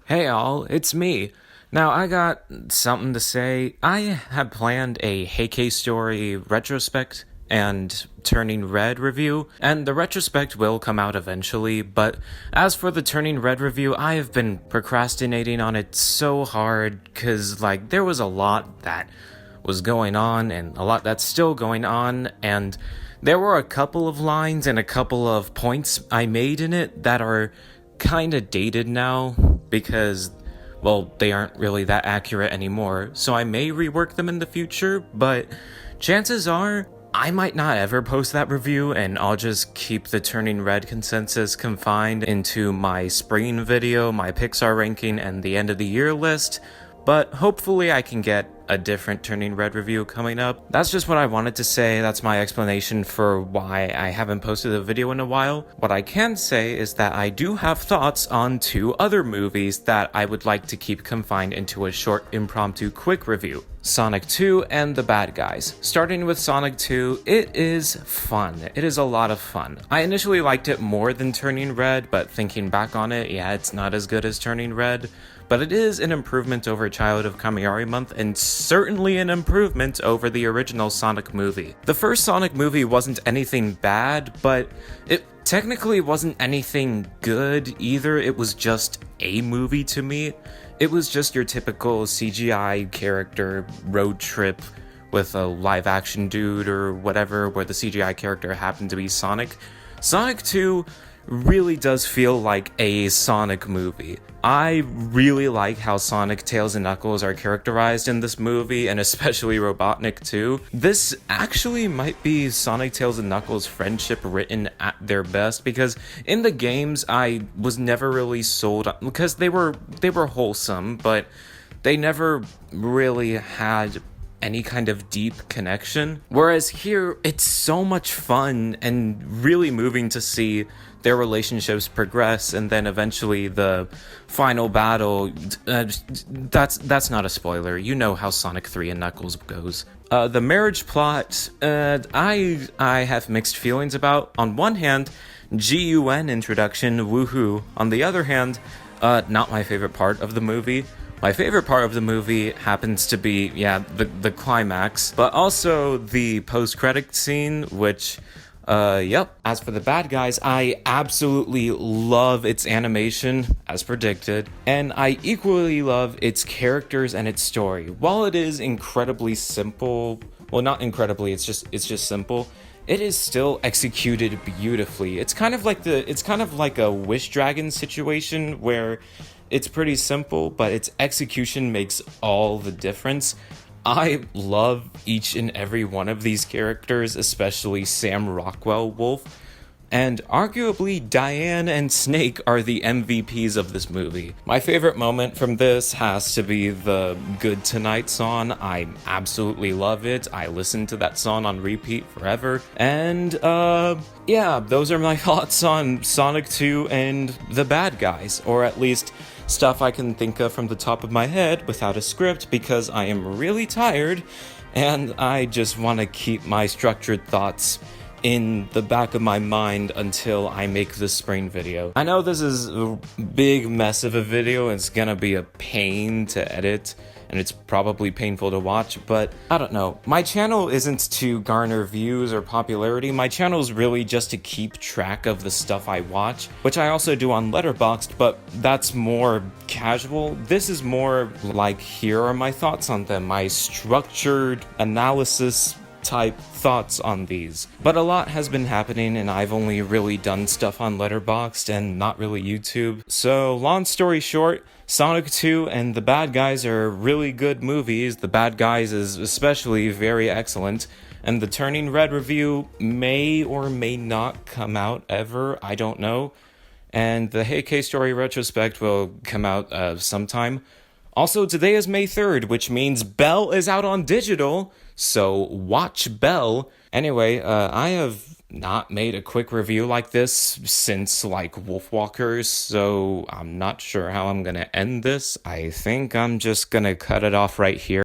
Hey all, it's me. Now I got something to say. I had planned a Heike story retrospect and Turning Red review, and the retrospect will come out eventually, but as for the Turning Red review, I have been procrastinating on it so hard, cause there was a lot that was going on, and a lot that's still going on, and there were a couple of lines and a couple of points I made in it that are kinda dated now, because, well, they aren't really that accurate anymore, so I may rework them in the future, but chances are I might not ever post that review, and I'll just keep the Turning Red consensus confined into my spring video, my Pixar ranking, and the end of the year list, but hopefully I can get a different Turning Red review coming up. That's just what I wanted to say. That's my explanation for why I haven't posted a video in a while. What I can say is that I do have thoughts on two other movies that I would like to keep confined into a short impromptu quick review. Sonic 2 and The Bad Guys. Starting with Sonic 2, it is fun. It is a lot of fun. I initially liked it more than Turning Red, but thinking back on it, yeah, it's not as good as Turning Red. But it is an improvement over Child of Kamiyari Month, and certainly an improvement over the original Sonic movie. The first Sonic movie wasn't anything bad, but it technically wasn't anything good either. It was just a movie to me. It was just your typical CGI character road trip with a live action dude or whatever, where the CGI character happened to be Sonic. Sonic 2 really does feel like a Sonic movie. I really like how Sonic, Tails, and Knuckles are characterized in this movie, and especially Robotnik too. This actually might be Sonic, Tails, and Knuckles' friendship written at their best, because in the games I was never really sold on, because they were wholesome, but they never really had any kind of deep connection. Whereas here, it's so much fun and really moving to see their relationships progress, and then eventually the final battle, that's not a spoiler. You know how Sonic 3 and Knuckles goes. The marriage plot, I have mixed feelings about. On one hand, GUN introduction, woohoo. On the other hand, not my favorite part of the movie. My favorite part of the movie happens to be, the climax, but also the post-credit scene, which, As for The Bad Guys, I absolutely love its animation, as predicted, and I equally love its characters and its story. While it is incredibly simple, well, not incredibly, it's just simple, it is still executed beautifully. It's kind of like a Wish Dragon situation where it's pretty simple, but its execution makes all the difference. I love each and every one of these characters, especially Sam Rockwell Wolf, and arguably Diane and Snake are the MVPs of this movie. My favorite moment from this has to be the Good Tonight song. I absolutely love it. I listen to that song on repeat forever. And, those are my thoughts on Sonic 2 and The Bad Guys, or at least stuff I can think of from the top of my head without a script, because I am really tired and I just want to keep my structured thoughts in the back of my mind until I make the spring video. I know this is a big mess of a video, and it's gonna be a pain to edit, and it's probably painful to watch, but I don't know. My channel isn't to garner views or popularity. My channel is really just to keep track of the stuff I watch, which I also do on Letterboxd, but that's more casual. This is more like, here are my thoughts on them, my structured analysis type thoughts on these. But a lot has been happening, and I've only really done stuff on Letterboxd and not really YouTube. So, long story short, Sonic 2 and The Bad Guys are really good movies. The Bad Guys is especially very excellent, and the Turning Red review may or may not come out ever, I don't know. And the Heike story retrospect will come out sometime. Also, today is May 3rd, which means Belle is out on digital, so watch Belle. Anyway, I have not made a quick review like this since, Wolfwalkers, so I'm not sure how I'm gonna end this. I think I'm just gonna cut it off right here.